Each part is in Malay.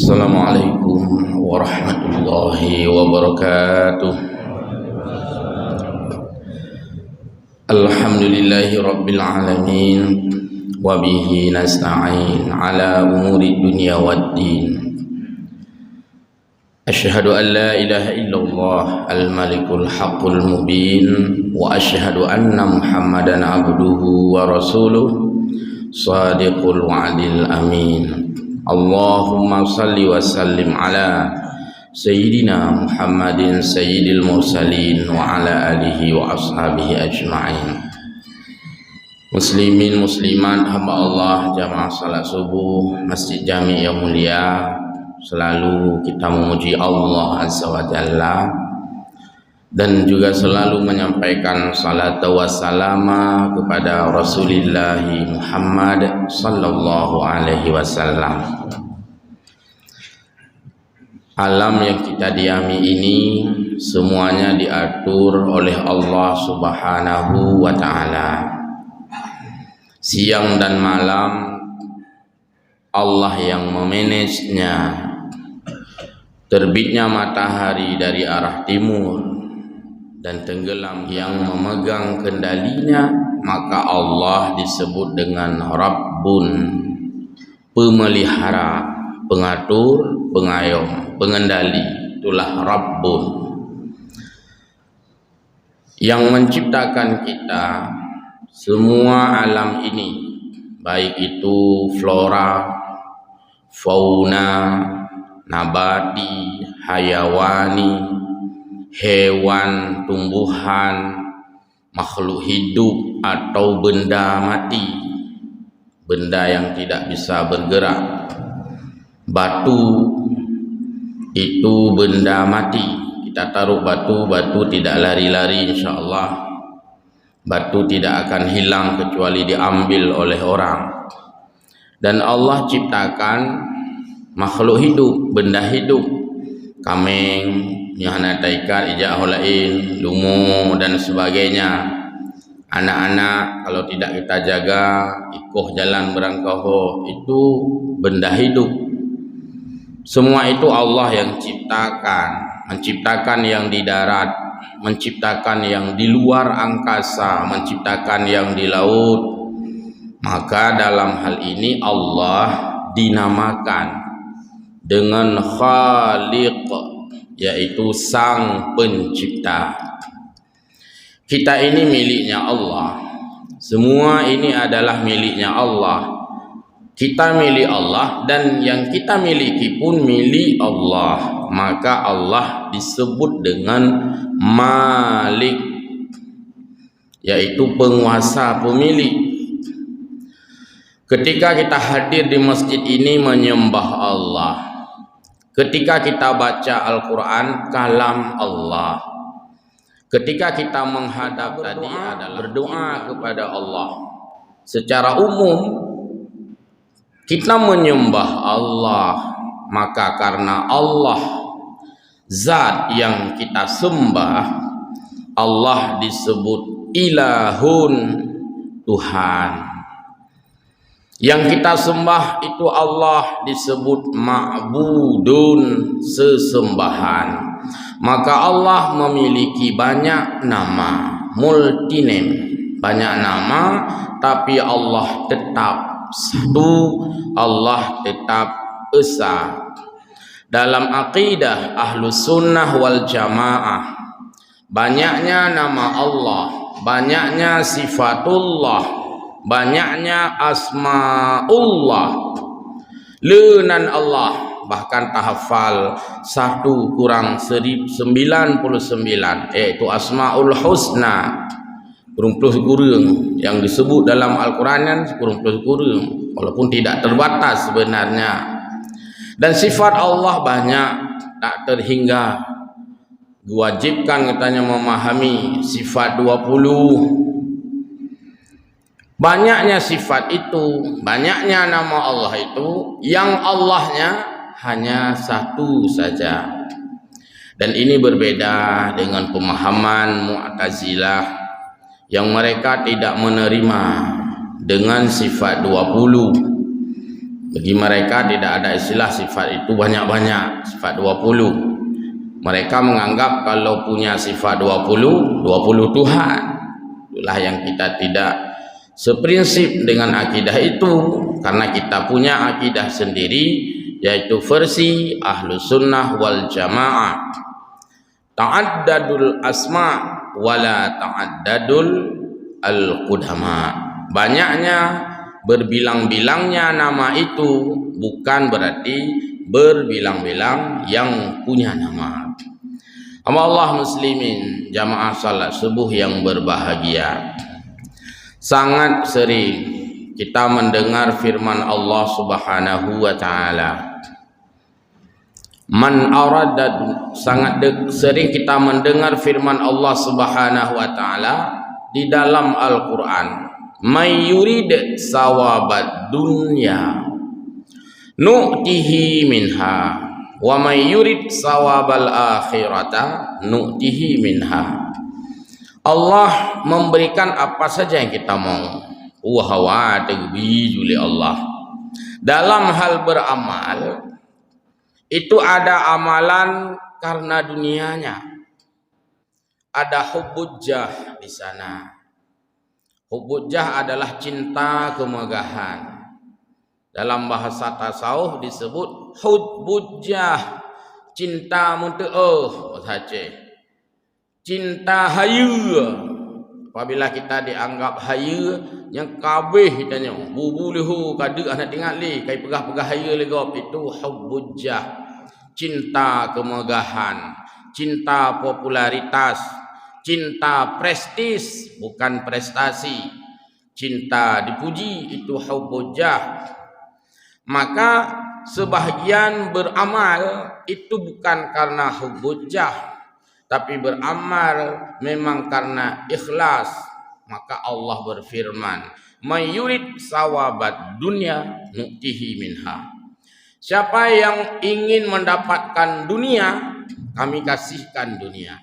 Assalamualaikum warahmatullahi wabarakatuh. Alhamdulillahi rabbil alamin, wa bihi nasta'in ala umuri dunya waddin. Asyhadu an la ilaha illallah al-malikul haqqul mubin, wa asyhadu anna Muhammadan abduhu wa rasuluh sadiqul wa'dil amin. Allahumma salli wa sallim ala Sayyidina Muhammadin Sayyidil Mursalin wa ala alihi wa ashabihi ajma'in. Muslimin muslimat hamba Allah, jamaah salat subuh Masjid Jami yang mulia, selalu kita memuji Allah Azza wa Jalla dan juga selalu menyampaikan salat wa salama kepada Rasulullah Muhammad sallallahu alaihi wasallam. Alam yang kita diami ini semuanya diatur oleh Allah Subhanahu wa taala. Siang dan malam Allah yang memanagenya. Terbitnya matahari dari arah timur dan tenggelam yang memegang kendalinya, maka Allah disebut dengan Rabbun, pemelihara, pengatur, pengayom, pengendali. Itulah Rabbun yang menciptakan kita. Semua alam ini, baik itu flora, fauna, nabati, hayawani, hewan, tumbuhan, makhluk hidup atau benda mati, benda yang tidak bisa bergerak. Batu itu benda mati. Kita taruh batu, batu tidak lari-lari, insyaallah. Batu tidak akan hilang kecuali diambil oleh orang. Dan Allah ciptakan makhluk hidup, benda hidup, kameng, nyahana taikat, ijak holain, lumo dan sebagainya. Anak-anak kalau tidak kita jaga, ikoh jalan berangkau, itu benda hidup. Semua itu Allah yang ciptakan, menciptakan yang di darat, menciptakan yang di luar angkasa, menciptakan yang di laut. Maka dalam hal ini Allah dinamakan dengan Khaliq, yaitu sang pencipta. Kita ini miliknya Allah. Semua ini adalah miliknya Allah. Kita milik Allah dan yang kita miliki pun milik Allah. Maka Allah disebut dengan Malik, yaitu penguasa, pemilik. Ketika kita hadir di masjid ini menyembah Allah, ketika kita baca Al-Quran, kalam Allah, ketika kita menghadap tadi adalah berdoa kepada Allah. Secara umum kita menyembah Allah, maka karena Allah zat yang kita sembah, Allah disebut ilahun, Tuhan. Yang kita sembah itu Allah disebut ma'budun, sesembahan. Maka Allah memiliki banyak nama, multiname, banyak nama, tapi Allah tetap satu, Allah tetap esa. Dalam akidah Ahlus Sunnah wal Jamaah, banyaknya nama Allah, banyaknya sifatullah, banyaknya asmaullah, leunan Allah, bahkan tahafal 1 kurang 99, yaitu asmaul husna, kurung yang disebut dalam Al-Quran, kurung walaupun tidak terbatas sebenarnya. Dan sifat Allah banyak, tak terhingga. Diwajibkan katanya memahami sifat 20. Banyaknya sifat itu, banyaknya nama Allah itu, yang Allahnya hanya satu saja. Dan ini berbeda dengan pemahaman Mu'tazilah yang mereka tidak menerima dengan sifat 20. Bagi mereka tidak ada istilah sifat itu banyak-banyak, sifat 20. Mereka menganggap kalau punya sifat 20 Tuhan. Itulah yang kita tidak seprinsip dengan akidah itu, karena kita punya akidah sendiri, yaitu versi Ahlus Sunnah wal Jamaah. Ta'addadul asma wala ta'addadul al-qudama. Banyaknya, berbilang-bilangnya nama itu bukan berarti berbilang-bilang yang punya nama. Allah muslimin jamaah salat subuh yang berbahagia, sangat sering kita mendengar firman Allah Subhanahu wa taala. Sangat sering kita mendengar firman Allah Subhanahu wa taala di dalam Al-Qur'an. May yurid sawabad dunya nu'tihi minha wa may yurid sawabal akhirata nu'tihi minha. Allah memberikan apa saja yang kita mau. Wa tagbi Allah. Dalam hal beramal itu ada amalan karena dunianya. Ada hubbujah di sana. Hubbujah adalah cinta kemegahan. Dalam bahasa tasawuf disebut hubbujah, cinta munteuh saja. Cinta hayu. Apabila kita dianggap hayu, yang kabeh kitanya bubuluhu kadu anak tinggal li kai pegah-pegah hayu legop, itu hubbujah, cinta kemegahan, cinta popularitas, cinta prestis bukan prestasi, cinta dipuji, itu hubbujah. Maka sebahagian beramal itu bukan karena hubbujah, tapi beramal memang karena ikhlas. Maka Allah berfirman, may yurid sawabat dunya nu'tihi minha. Siapa yang ingin mendapatkan dunia, kami kasihkan dunia.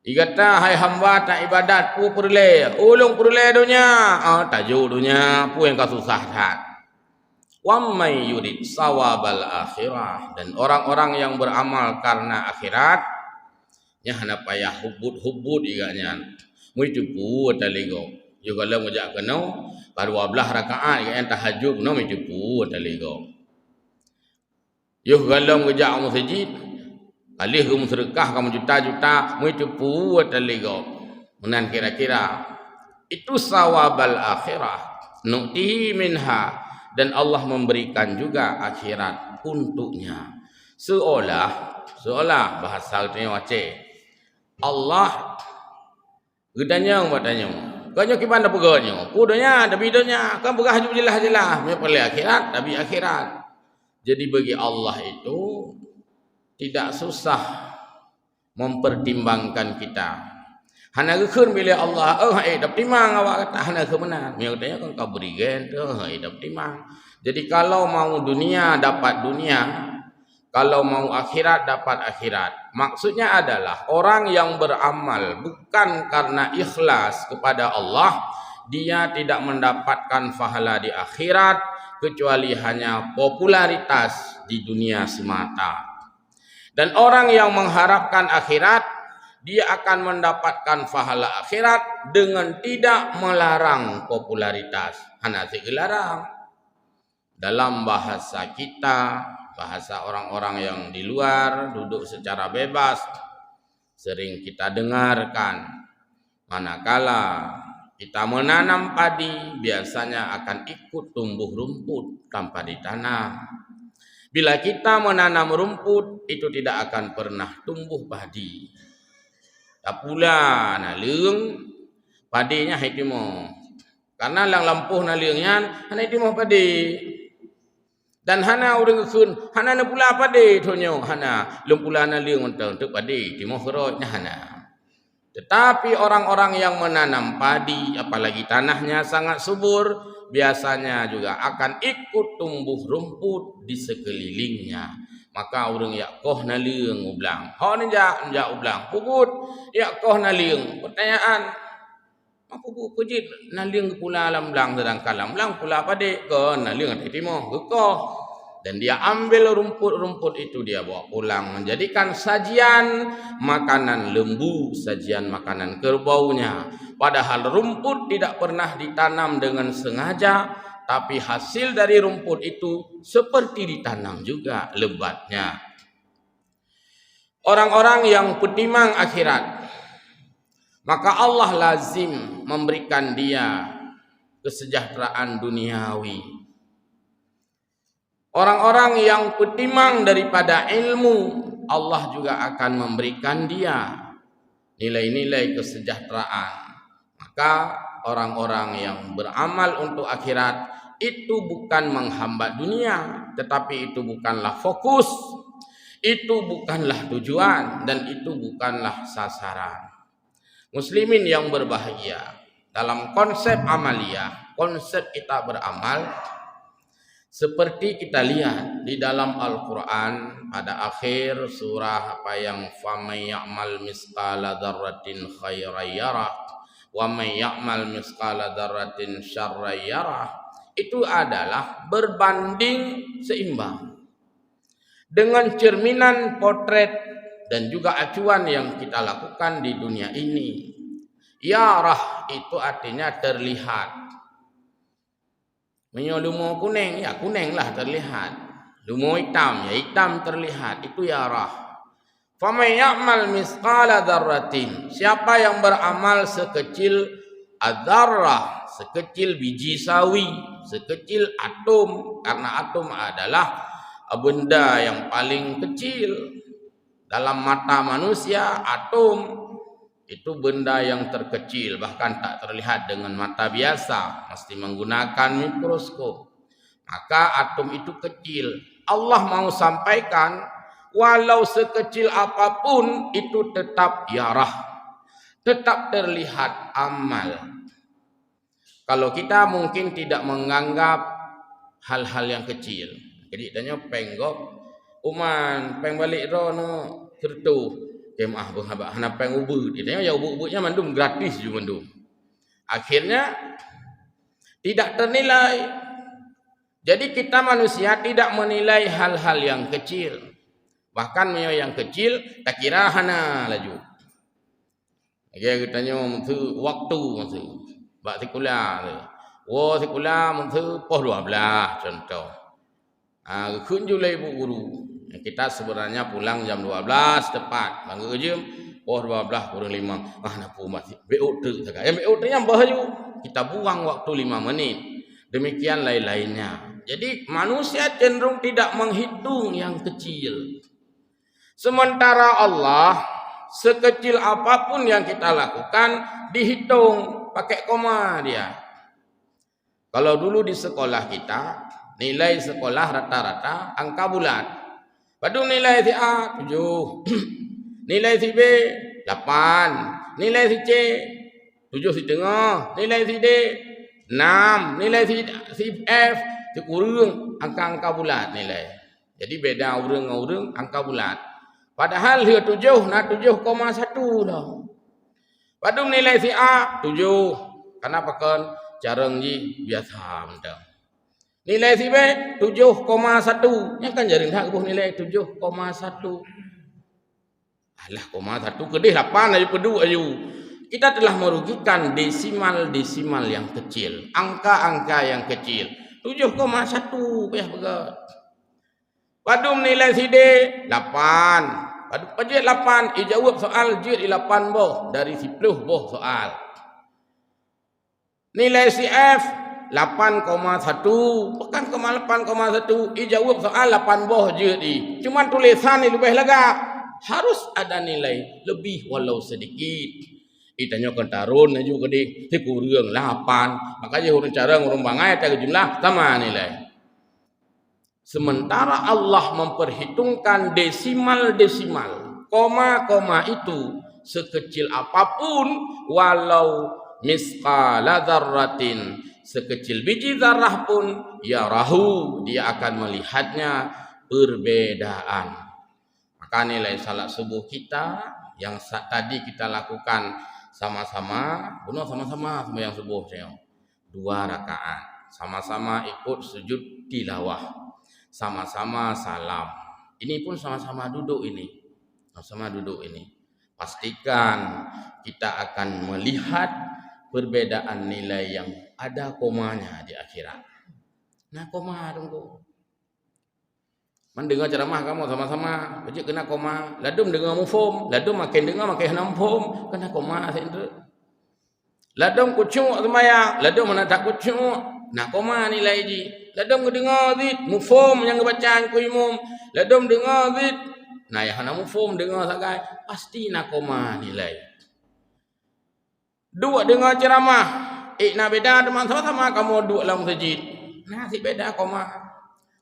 Igata hai hamba tak ibadat pu perle, ulung perle dunia, tajuk dunia pu yang kasusah hat. Wa may yurid sawabal akhirah, dan orang-orang yang beramal karena akhirat nya hana payah hubud iganya muitu pu taligo yo kalau ngajak keno ka 12 rakaat yang tahajud no muitu pu taligo yo kalau ngajak masjid alih ke sedekah kamu juta-juta muitu pu taligo menan kira-kira itu sawabal akhirah nu'tihi minha, dan Allah memberikan juga akhirat untuknya. Seolah bahasa itu wace Allah gedanya batanya kanyo kibanda peganyo kudonya tapi donya kan pegah jelas me pale akhirat tapi akhirat. Jadi bagi Allah itu tidak susah mempertimbangkan kita. Hana gekeun bila Allah dap timang awak kata hana kemenan me katanya kan kaberigen dap timang. Jadi kalau mau dunia dapat dunia, kalau mau akhirat dapat akhirat. Maksudnya adalah orang yang beramal bukan karena ikhlas kepada Allah, dia tidak mendapatkan pahala di akhirat kecuali hanya popularitas di dunia semata. Dan orang yang mengharapkan akhirat, dia akan mendapatkan pahala akhirat dengan tidak melarang popularitas. Hana dilarang. Dalam bahasa kita, bahasa orang-orang yang di luar duduk secara bebas, sering kita dengarkan, manakala kita menanam padi biasanya akan ikut tumbuh rumput tanpa ditanam. Bila kita menanam rumput itu tidak akan pernah tumbuh padi. Tak pula naleung padinya haitimo, karena lang lampuh naleungnya hana itimo padi. Dan hana urang keun hana na pula pade tonyo hana lumpula na liung untuk pade timo khurojnya hana. Tetapi orang-orang yang menanam padi apalagi tanahnya sangat subur biasanya juga akan ikut tumbuh rumput di sekelilingnya. Maka urang yakoh na liung ublang. Ho nja ublang puput yakoh na liung. Pertanyaan, Apa bu kejit naling pula alam belang sedang kalam belang pula pada ke naling hati timo ke. Dan dia ambil rumput-rumput itu dia bawa pulang menjadikan sajian makanan lembu, sajian makanan kerbaunya. Padahal rumput tidak pernah ditanam dengan sengaja, tapi hasil dari rumput itu seperti ditanam juga lebatnya. Orang-orang yang petimang akhirat, maka Allah lazim memberikan dia kesejahteraan duniawi. Orang-orang yang petimang daripada ilmu, Allah juga akan memberikan dia nilai-nilai kesejahteraan. Maka orang-orang yang beramal untuk akhirat itu bukan menghambat dunia, tetapi itu bukanlah fokus, itu bukanlah tujuan, dan itu bukanlah sasaran. Muslimin yang berbahagia, dalam konsep amaliyah, konsep kita beramal, seperti kita lihat di dalam Al-Quran pada akhir surah apa yang faman ya'mal misqala dzarratin khairan yarah wa man ya'mal misqala dzarratin syarran yarah, itu adalah berbanding seimbang dengan cerminan potret dan juga acuan yang kita lakukan di dunia ini. Yarah itu artinya terlihat. Menyo lumo kuning, ya kuning lah terlihat. Lumo hitam, ya hitam terlihat. Itu yarah. Faman ya'mal misqala dzarratin, siapa yang beramal sekecil adzarrah, sekecil biji sawi, sekecil atom, karena atom adalah benda yang paling kecil dalam mata manusia. Atom itu benda yang terkecil, bahkan tak terlihat dengan mata biasa, mesti menggunakan mikroskop. Maka atom itu kecil. Allah mau sampaikan, walau sekecil apapun itu tetap yarah, tetap terlihat amal. Kalau kita mungkin tidak menganggap hal-hal yang kecil. Jadi tanya penggok, uman peng balik rono kertu. Kemah berhabak hana peng ubu. Dia ya ubu-ubunya mandum gratis juga mandum. Akhirnya tidak ternilai. Jadi kita manusia tidak menilai hal-hal yang kecil. Bahkan yang kecil tak kira hana laju. Dia katanya mungkin waktu mungkin. Bak sekolah tu. Wo sekolah mungkin pos 12 contoh. Kun julai ibu guru. Kita sebenarnya pulang jam 12 tepat. Bangga kerja pos 12 kurang 5. Nak masih BO tu cakap. Yang BO tu yang bahaya. Kita buang waktu 5 menit. Demikian lain-lainnya. Jadi manusia cenderung tidak menghitung yang kecil. Sementara Allah, sekecil apapun yang kita lakukan dihitung pakai koma dia. Kalau dulu di sekolah kita, nilai sekolah rata-rata angka bulat. Padahal nilai si A 7, nilai si B 8, nilai si C 7,5, nilai si D 6, nilai si F si urang angka-angka bulat nilai. Jadi beda urang-urang angka bulat. Padahal dia 7 nak 7,1 dah. Padahal nilai si A 7. Kenapa kan jarang ji biasa mentang. Nilai si B 7,1. Yang kan jaring tak buh nilai 7,1. Alah, 0,1 kedih 8 aja pedu aja. Kita telah merugikan desimal-desimal yang kecil, angka-angka yang kecil. 7,1 payah begat. Padum nilai si D 8. Padum pajak 8, jawab soal jid 8 boh dari 10 boh soal. Nilai si F 8,1, bukan 8,1, jawab soal 8 boh je di. Cuman tulisan ni lebih lega. Harus ada nilai lebih walau sedikit. Ditanya kan tarun juga di kurang 8. Makanya orang cara orang bangai tak jumlah sama nilai. Sementara Allah memperhitungkan desimal-desimal, koma-koma itu sekecil apapun walau misqala dzarratin, sekecil biji zarah pun yarahu, dia akan melihatnya perbedaan. Maka nilai salat subuh kita yang tadi kita lakukan sama-sama sembahyang subuh tengok. 2 rakaat. Sama-sama ikut sujud tilawah. Sama-sama salam. Ini pun sama-sama duduk ini. Sama-sama duduk ini. Pastikan kita akan melihat perbedaan nilai yang ada komanya di akhirat. Nah, koma tunggu. Mendengar ceramah kamu sama-sama, baca kena koma. Ladum dengar mufhum, ladum makin dengar makin hana mufhum, kena koma sendiri. Ladum kucuk sembahyang, ladum mana tak kucuk. Nah, koma nilai ji. Ladum dengar zid, mufhum yang bacaan ku imam. Ladum dengar zid. Nah, yang hana mufhum dengar sagai, pasti nak koma nilai. Dua dengar ceramah, nak beda teman sama-sama kamu dua dalam masjid. Nah, si beda koma.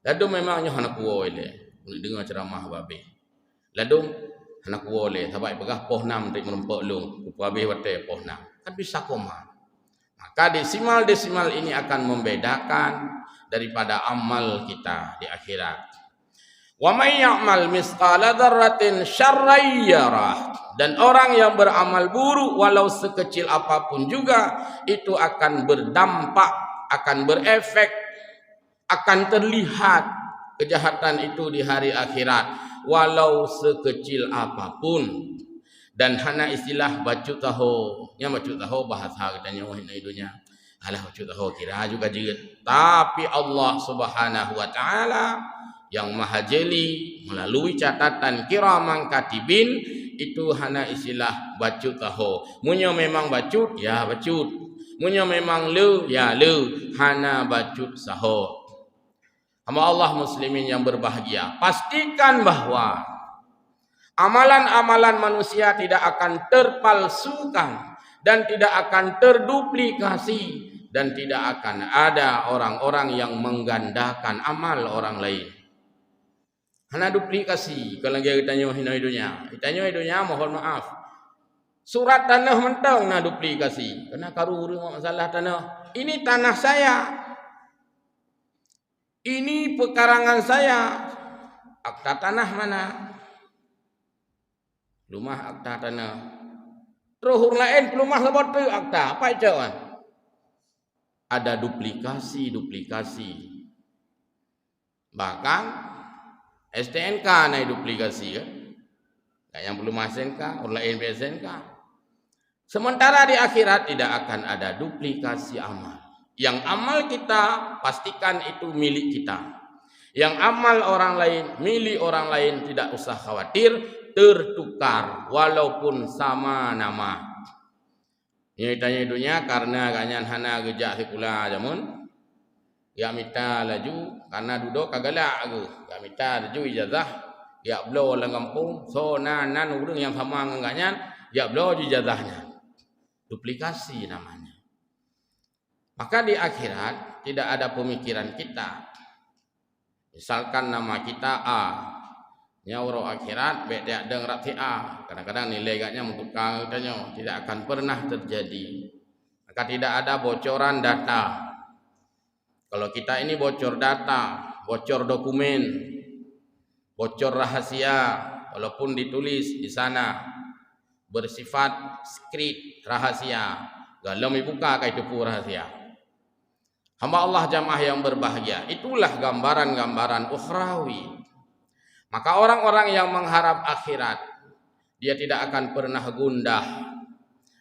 Ladum memangnya hana kuo ile. Dengar ceramah babe. Ladum hana kuo ile. Sabai pegah poh 6 tik merempak lung. Babe wate poh 6. Kan bisa koma. Maka desimal ini akan membedakan daripada amal kita di akhirat. Wa may ya'mal misqala dzarratin syarran yarah. Dan orang yang beramal buruk walau sekecil apapun juga itu akan berdampak, akan berefek, akan terlihat kejahatan itu di hari akhirat walau sekecil apapun. Dan hana istilah bacu tahu, nya bacu tahu bahasa katanya wahina idunya. Alah bacu tahu kira juga jeut. Tapi Allah Subhanahu wa taala yang maha jeli melalui catatan kiraman katibin itu hana istilah bacu tahu. Munyo memang bacut ya bacut. Munyo memang le ya le, hana bacut saho. Hamba Allah muslimin yang berbahagia, pastikan bahwa amalan-amalan manusia tidak akan terpalsukan dan tidak akan terduplikasi dan tidak akan ada orang-orang yang menggandakan amal orang lain. Hana duplikasi. Kalau dia tanya hidunya, mohon maaf. Surat tanah mentang na duplikasi. Kena karu masalah tanah. Ini tanah saya. Ini pekarangan saya. Akta tanah mana? Rumah akta tanah. Terus lain rumah sebab tu akta. Apa itu? Ada duplikasi. Bahkan STNK naik duplikasi kan? Yang belum STNK, orang lain STNK. Sementara di akhirat tidak akan ada duplikasi amal. Yang amal kita pastikan itu milik kita. Yang amal orang lain, milik orang lain, tidak usah khawatir tertukar walaupun sama nama. Ini tanya dunia karena ganyan hana gejak sikula jamun. Ya minta laju karena duduk kagalak aku. Ya minta laju ijazah. Ya blow lang kampung. So nan urang yang sama nganganyan, ya blow ijazahnya. Duplikasi namanya. Maka di akhirat tidak ada pemikiran kita. Misalkan nama kita A, nyauro akhirat beda dengan rati A. Kadang-kadang nilai gaknya untuk katanya tidak akan pernah terjadi. Maka tidak ada bocoran data. Kalau kita ini bocor data, bocor dokumen, bocor rahasia, walaupun ditulis di sana bersifat skrip rahasia, kalau dibuka kayak itu rahasia. Hamba Allah jamaah yang berbahagia, itulah gambaran-gambaran ukhrawi. Maka orang-orang yang mengharap akhirat, dia tidak akan pernah gundah.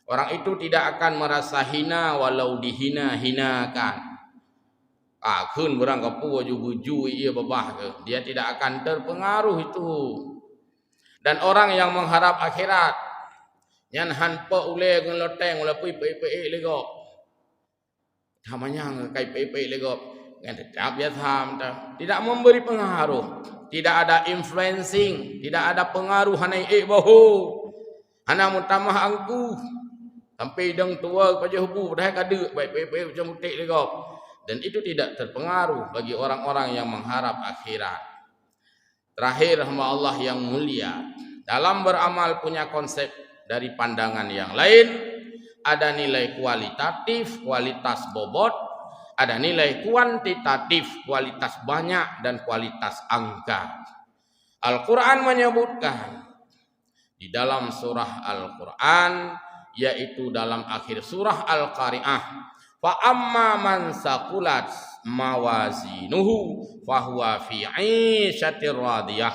Orang itu tidak akan merasa hina walau dihina-hinakan. Kun berang kapu waju ia babah ke. Dia tidak akan terpengaruh itu. Dan orang yang mengharap akhirat, yang hanpa ule ngeloteng lepui pe lego. Namanya kai pe lego. Yang tetap dia tham tidak memberi pengaruh. Tidak ada influencing, tidak ada pengaruh hanai bahu. Hana mutamah angku. Sampai dang tua pada hubu dah kada baik pe macam mutik lego. Dan itu tidak terpengaruh bagi orang-orang yang mengharap akhirat. Terakhir hamba Allah yang mulia, dalam beramal punya konsep dari pandangan yang lain. Ada nilai kualitatif, kualitas bobot. Ada nilai kuantitatif, kualitas banyak dan kualitas angka. Al-Quran menyebutkan di dalam surah Al-Quran yaitu dalam akhir surah Al-Qari'ah. Fa amma man saqulat mawazinuhu fahuwa fi 'ishatir radiyah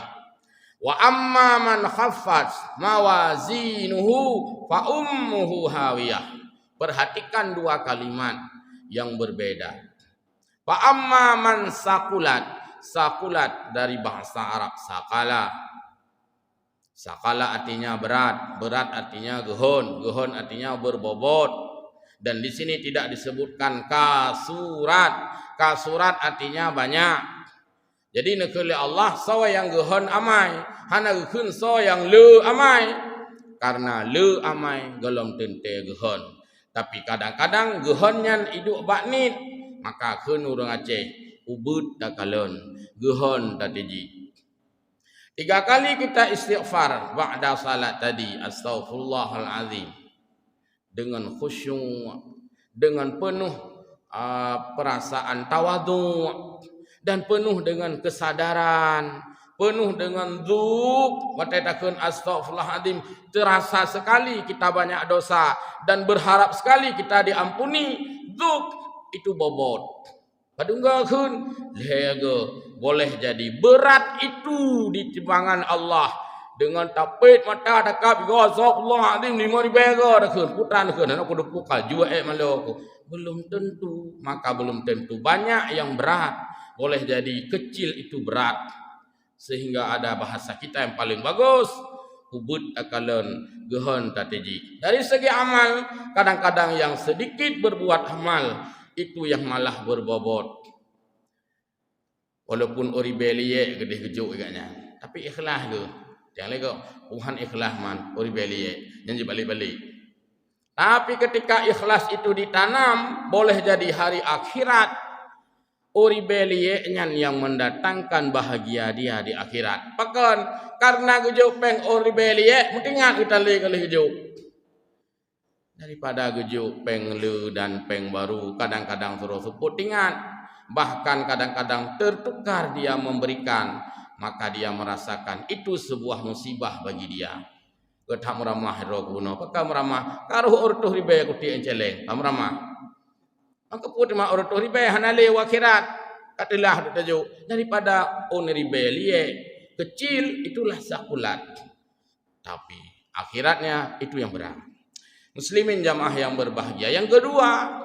wa amma man khaffat mawazinuhu fa ummuhu hawiyah. Perhatikan dua kalimat yang berbeda. Fa amma man saqulat dari bahasa Arab sakala. Sakala artinya berat, berat artinya gehon, gehon artinya berbobot. Dan di sini tidak disebutkan kasurat. Kasurat artinya banyak. Jadi nekeli Allah sawa yang gehon amai, hana gehun sawa yang le amai. Karena le amai gelom tente gehon. Tapi kadang-kadang gehonnya iduk baknit, maka keun urang Aceh ubud dakalon, gehon tatiji. 3 kali kita istighfar ba'da salat tadi, astaghfirullahalazim, dengan khusyuk, dengan penuh perasaan tawadhu, dan penuh dengan kesadaran, penuh dengan dzuk. Watadakeun astaghfirullahalazim, terasa sekali kita banyak dosa dan berharap sekali kita diampuni. Dzuk itu bobot. Padunggakeun lego boleh jadi berat itu di timbangan Allah. Dengan tapit mata dakap Allahu 5.000 dakeun putran keun aku depukal jua malo belum tentu, maka belum tentu banyak yang berat. Boleh jadi kecil itu berat. Sehingga ada bahasa kita yang paling bagus, ubud akalon gehon tatiji. Dari segi amal, kadang-kadang yang sedikit berbuat amal itu yang malah berbobot. Walaupun ori belie gede gejuk agaknya, tapi ikhlas tu. Jangan lego Tuhan ikhlas man ori belie janji balik-balik. Tapi ketika ikhlas itu ditanam, boleh jadi hari akhirat ori belie yang mendatangkan bahagia dia di akhirat. Pakan karena gejuk peng ori belie, mutingat kita le kali gejuk. Daripada gejuk peng le dan peng baru, kadang-kadang terus suput ingat. Bahkan kadang-kadang tertukar dia memberikan, maka dia merasakan itu sebuah musibah bagi dia. Ketak meramah roguno, pakam meramah karuh ortuh ribe kuti enceleng, meramah. Maka pun ma ortuh ribe hanale akhirat. Katilah tajuk daripada on ribe lie kecil itulah sakulat. Tapi akhiratnya itu yang berat. Muslimin jamaah yang berbahagia. Yang kedua,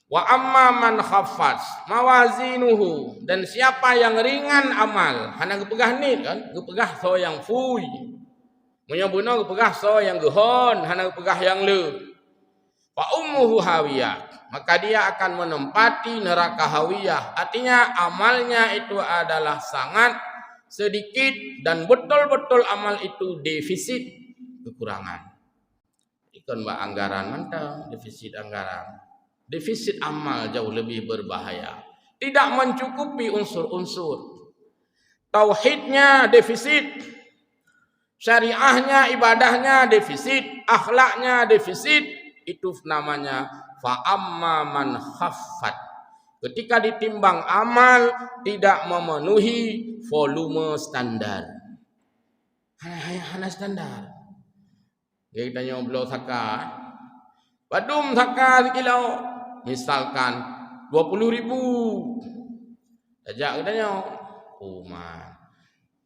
wa amma man khaffat mawazinuhu, dan siapa yang ringan amal, hana gepegah nit kan, gepegah so yang fui. Menyambuna gepegah so yang gehon, hana gepegah yang le. Fa ummuhu hawiyah, maka dia akan menempati neraka hawiyah. Artinya amalnya itu adalah sangat sedikit dan betul-betul amal itu defisit, kekurangan. Ikon mbak anggaran mantap, defisit anggaran. Defisit amal jauh lebih berbahaya. Tidak mencukupi unsur-unsur. Tauhidnya defisit. Syariahnya, ibadahnya defisit. Akhlaknya defisit. Itu namanya fa'amma man khaffat. Ketika ditimbang amal tidak memenuhi volume standar. Hanya standar. Kita nyoblok zakat. Badum zakat kilo. Misalkan 20.000. Ajak katanya. Man.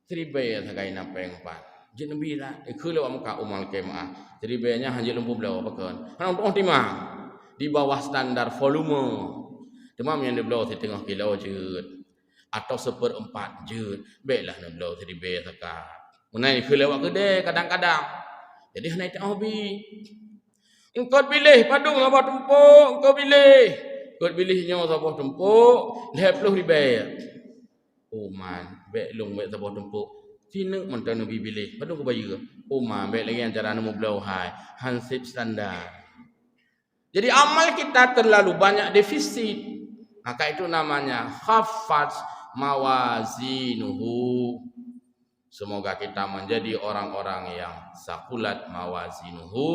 Seribe sakai napeng pat. Jin bira ikelo amka umal kemah. Seribenya hanya lembu belau pakan. Hang tong timah. Di bawah standar volume. Demam yang belau setengah kilo jeut. Atau 1/4 jeut. Baiklah na belau seribe zakat. Menai ikelo gede kadang-kadang. Jadi hanya itu hobi. Engkau pilih padung apa tumpuk, engkau pilih. Engkau pilihnya apa tumpuk, 50.000. Oh man, baik long baik apa tumpuk. Sini mantan nabi pilih, padung kau bayar. Oh man, baik lagi acara nemu belau hai, hansip standar. Jadi amal kita terlalu banyak defisit. Maka itu namanya khaffat mawazinuhu. Semoga kita menjadi orang-orang yang sakulat mawazinuhu.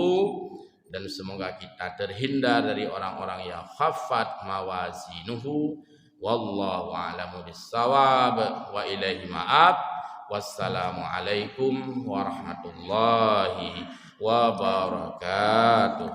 Dan semoga kita terhindar dari orang-orang yang khaffat mawazinuhu. Wallahu a'lamu bissawab wa ilaihi ma'ab. Wassalamualaikum warahmatullahi wabarakatuh.